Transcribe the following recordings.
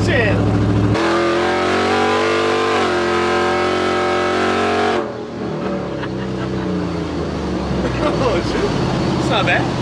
Shit. Oh, shit. It's not bad.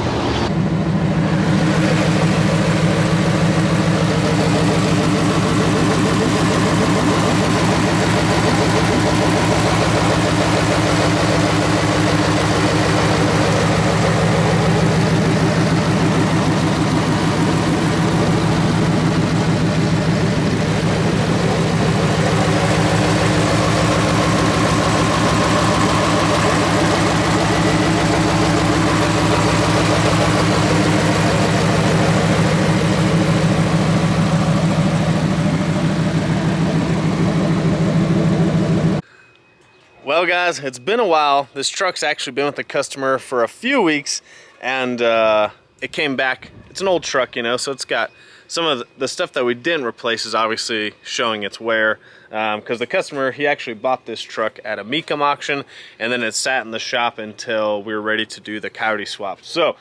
Well guys, it's been a while. This truck's actually been with the customer for a few weeks, and it came back. It's an old truck, you know, so it's got some of the stuff that we didn't replace is obviously showing its wear, because the customer, he actually bought this truck at a Mecum auction, and then it sat in the shop until we were ready to do the Coyote swap. So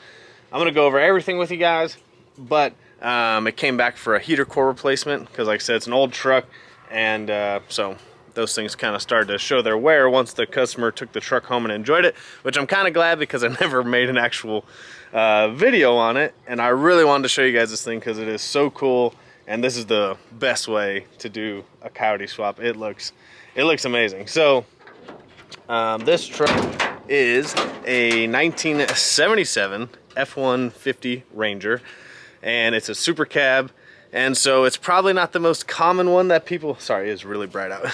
I'm gonna go over everything with you guys, but it came back for a heater core replacement, because like I said, it's an old truck, and so those things kind of started to show their wear once the customer took the truck home and enjoyed it, which I'm kind of glad, because I never made an actual video on it, and I really wanted to show you guys this thing because it is so cool, and this is the best way to do a Coyote swap. It looks amazing. So this truck is a 1977 F150 Ranger, and it's a super cab. And so it's probably not the most common one that people, sorry, it's really bright out.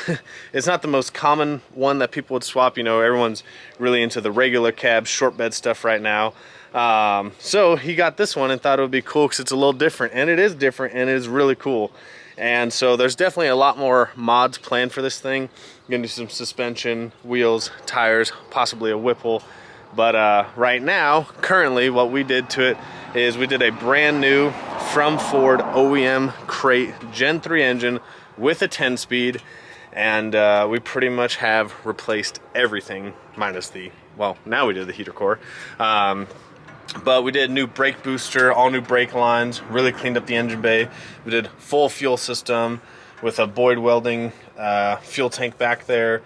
It's not the most common one that people would swap. You know, everyone's really into the regular cab, short bed stuff right now. So he got this one and thought it would be cool because it's a little different, and it is different, and it is really cool. And so there's definitely a lot more mods planned for this thing. You're gonna do some suspension, wheels, tires, possibly a Whipple. But right now, currently, what we did to it is we did a brand new from Ford OEM crate Gen 3 engine with a 10-speed, and we pretty much have replaced everything minus the, well, now we did the heater core. But we did new brake booster, all new brake lines, really cleaned up the engine bay. We did full fuel system with a Boyd welding fuel tank back there.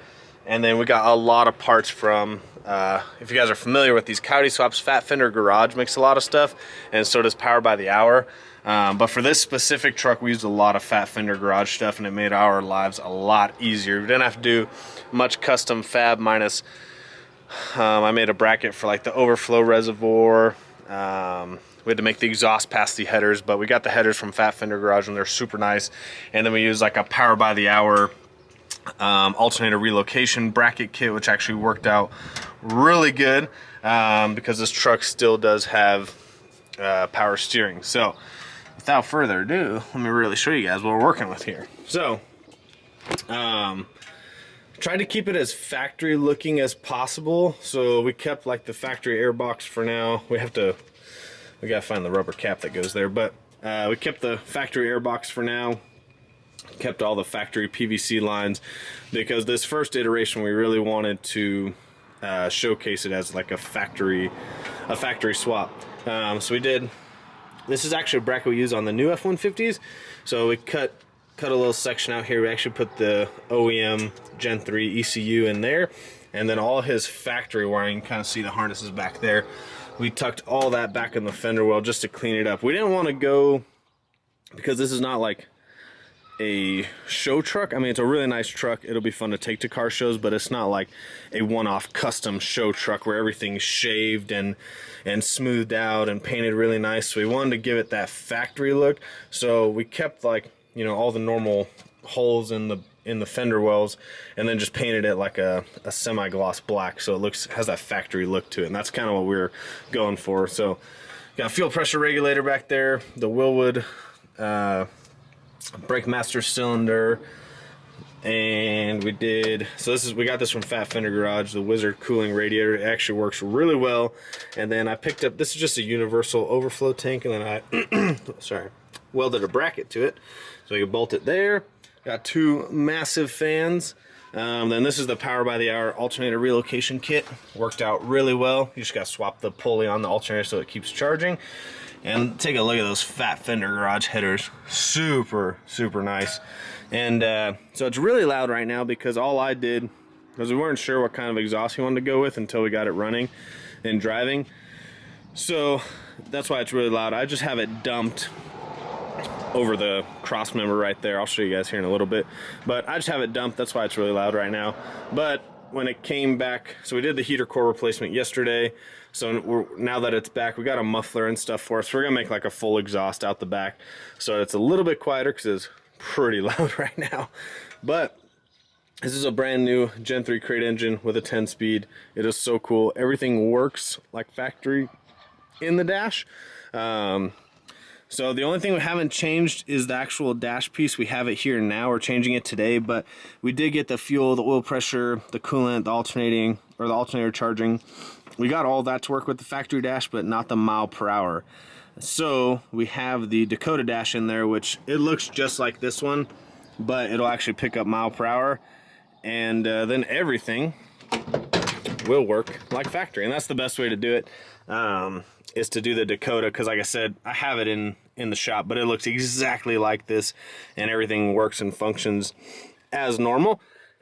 And then we got a lot of parts from, if you guys are familiar with these Coyote swaps, Fat Fender Garage makes a lot of stuff, and so does Power by the Hour. But for this specific truck, we used a lot of Fat Fender Garage stuff, and it made our lives a lot easier. We didn't have to do much custom fab minus, I made a bracket for like the overflow reservoir. We had to make the exhaust past the headers, but we got the headers from Fat Fender Garage, and they're super nice. And then we used like a Power by the Hour alternator relocation bracket kit, which actually worked out really good, because this truck still does have power steering. So without further ado, let me really show you guys what we're working with here. So tried to keep it as factory looking as possible, so we kept like the factory air box for now. We gotta find the rubber cap that goes there, but we kept the factory air box for now. Kept all the factory PVC lines, because this first iteration we really wanted to showcase it as like a factory swap. So we did, this is actually a bracket we use on the new F150s. So we cut a little section out here. We actually put the OEM Gen 3 ECU in there, and then all his factory wiring. You can kind of see the harnesses back there. We tucked all that back in the fender well just to clean it up. We didn't want to go, because this is not like a show truck. I mean, it's a really nice truck. It'll be fun to take to car shows, but it's not like a one-off custom show truck where everything's shaved and smoothed out and painted really nice. So we wanted to give it that factory look. So we kept, like, you know, all the normal holes in the fender wells, and then just painted it like a semi-gloss black, so it has that factory look to it. And that's kind of what we were going for. So got a fuel pressure regulator back there, the Willwood brake master cylinder, and we got this from Fat Fender Garage, the Wizard cooling radiator. It actually works really well. And then I picked up, this is just a universal overflow tank, and then I welded a bracket to it so you can bolt it there. Got two massive fans Then this is the power by the hour alternator relocation kit. Worked out really well. You just got to swap the pulley on the alternator so it keeps charging. And take a look at those fat fender garage headers. Super, super nice. And so it's really loud right now because all I did, because we weren't sure what kind of exhaust we wanted to go with until we got it running and driving. So that's why it's really loud. I just have it dumped over the cross member right there. I'll show you guys here in a little bit. But I just have it dumped. That's why it's really loud right now. But when it came back, so we did the heater core replacement yesterday. So now that it's back, we got a muffler and stuff for us. We're going to make like a full exhaust out the back. So it's a little bit quieter because it's pretty loud right now. But this is a brand new Gen 3 crate engine with a 10-speed. It is so cool. Everything works like factory in the dash. So the only thing we haven't changed is the actual dash piece. We have it here now. We're changing it today, but we did get the fuel, the oil pressure, the coolant, the alternating, or the alternator charging. We got all that to work with the factory dash, but not the mile per hour. So we have the Dakota dash in there, which it looks just like this one, but it'll actually pick up mile per hour. And then everything will work like factory. And that's the best way to do it. Is to do the Dakota, because like I said, I have it in the shop, but it looks exactly like this and everything works and functions as normal.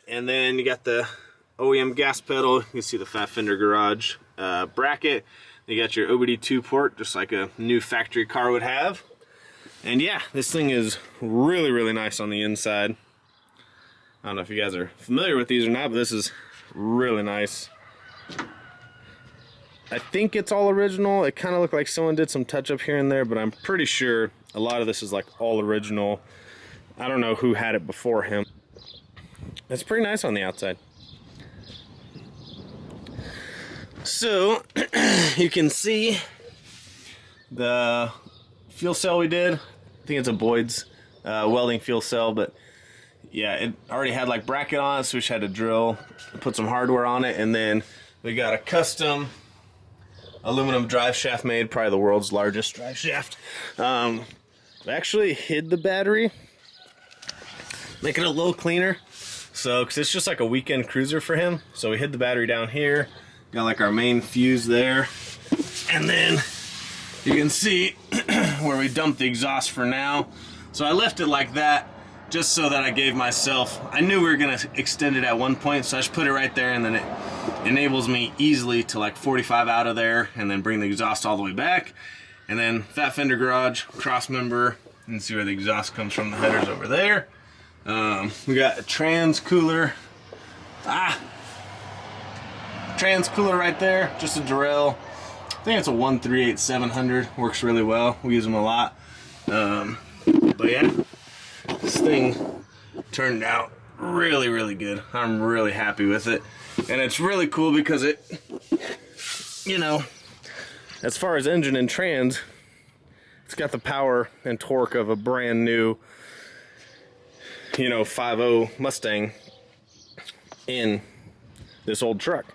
And then you got the OEM gas pedal. You can see the fat fender garage bracket. You got your OBD2 port, just like a new factory car would have. And yeah, this thing is really, really nice on the inside. I don't know if you guys are familiar with these or not, but this is really nice. I think it's all original. It kind of looked like someone did some touch up here and there, but I'm pretty sure a lot of this is like all original. I don't know who had it before him. It's pretty nice on the outside. So you can see the fuel cell we did. I think it's a Boyd's welding fuel cell, but yeah, it already had like bracket on it, so we just had to drill and put some hardware on it. And then we got a custom aluminum drive shaft made, probably the world's largest drive shaft. We actually hid the battery, make it a little cleaner. So, because it's just like a weekend cruiser for him. So we hid the battery down here, got like our main fuse there. And then you can see where we dumped the exhaust for now. So I left it like that, just so that I gave myself, I knew we were gonna extend it at one point, so I just put it right there, and then it enables me easily to like 45 out of there and then bring the exhaust all the way back. And then fat fender garage, cross member, and see where the exhaust comes from, the headers over there. We got a trans cooler. Trans cooler right there, just a Durrell. I think it's a 138-700, works really well. We use them a lot. But yeah, this thing turned out really, really good. I'm really happy with it. And it's really cool because it, you know, as far as engine and trans, it's got the power and torque of a brand new, you know, 5.0 Mustang in this old truck.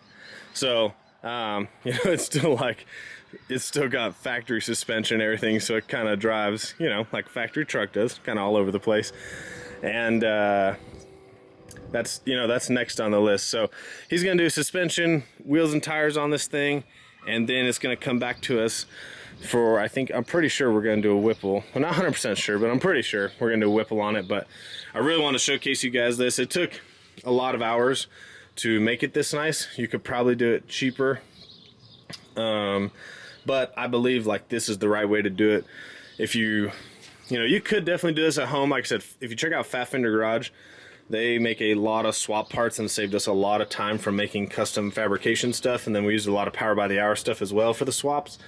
So, you know, it's still like, it's still got factory suspension and everything, so it kind of drives, you know, like a factory truck does, kind of all over the place. And that's, you know, that's next on the list. So he's gonna do suspension, wheels and tires on this thing, and then it's gonna come back to us for, I'm pretty sure we're gonna do a Whipple. Well, not 100% sure, but I'm pretty sure we're gonna do a Whipple on it. But I really want to showcase you guys this. It took a lot of hours to make it this nice. You could probably do it cheaper. But I believe like this is the right way to do it. If you know, you could definitely do this at home. Like I said, if you check out Fat Fender Garage, they make a lot of swap parts and saved us a lot of time from making custom fabrication stuff. And then we used a lot of power by the hour stuff as well for the swaps.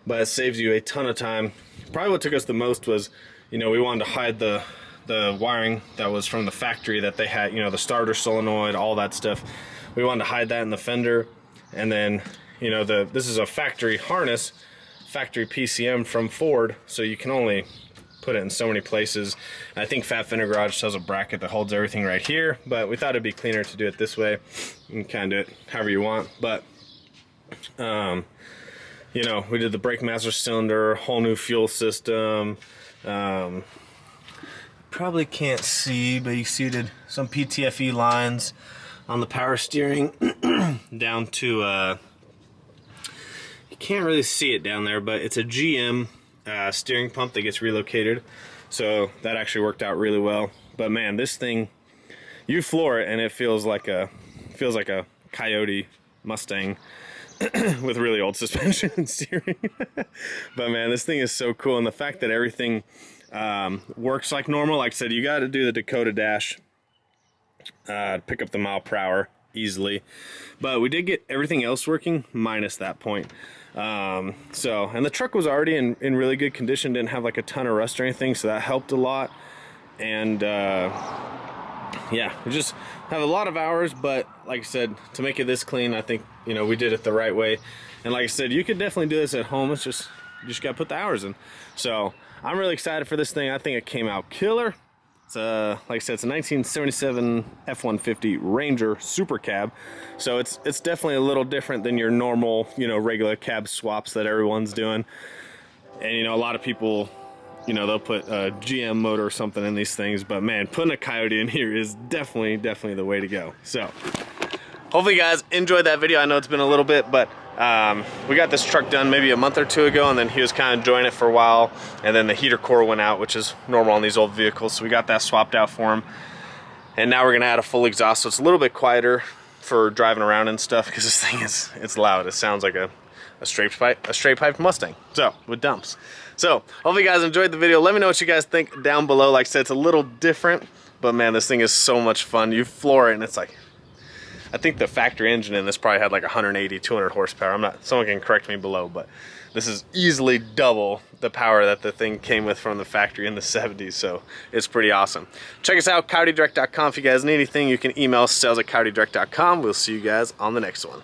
But it saves you a ton of time. Probably what took us the most was, you know, we wanted to hide the wiring that was from the factory that they had, you know, the starter solenoid, all that stuff. We wanted to hide that in the fender. And then, you know, this is a factory harness, factory PCM from Ford, so you can only put it in so many places. And I think Fat Fender Garage has a bracket that holds everything right here, but we thought it'd be cleaner to do it this way. You can kind of do it however you want. But you know, we did the brake master cylinder, whole new fuel system, probably can't see, but you see some PTFE lines on the power steering down to, you can't really see it down there, but it's a GM steering pump that gets relocated. So that actually worked out really well. But man, this thing, you floor it and it feels like a Coyote Mustang with really old suspension and steering. But man, this thing is so cool, and the fact that everything works like normal. Like I said, you got to do the Dakota dash to pick up the mile per hour easily, but we did get everything else working minus that point. And the truck was already in really good condition, didn't have like a ton of rust or anything, so that helped a lot. And yeah, we just have a lot of hours, but like I said, to make it this clean, I think, you know, we did it the right way. And like I said, you could definitely do this at home. It's just, you just got to put the hours in. So I'm really excited for this thing. I think it came out killer. It's like I said, it's a 1977 F150 Ranger Super Cab. So it's definitely a little different than your normal, you know, regular cab swaps that everyone's doing. And, you know, a lot of people, you know, they'll put a GM motor or something in these things, but man, putting a Coyote in here is definitely the way to go. So hopefully you guys enjoyed that video. I know it's been a little bit, but we got this truck done maybe a month or two ago, and then he was kind of enjoying it for a while, and then the heater core went out, which is normal on these old vehicles, so we got that swapped out for him. And now we're gonna add a full exhaust, so it's a little bit quieter for driving around and stuff, because this thing it's loud. It sounds like a straight pipe Mustang, so with dumps. So hopefully you guys enjoyed the video. Let me know what you guys think down below. Like I said, it's a little different, but man, this thing is so much fun. You floor it and it's like, I think the factory engine in this probably had like 180, 200 horsepower. Someone can correct me below, but this is easily double the power that the thing came with from the factory in the 70s, so it's pretty awesome. Check us out, coyotedirect.com. If you guys need anything, you can email sales@coyotedirect.com. We'll see you guys on the next one.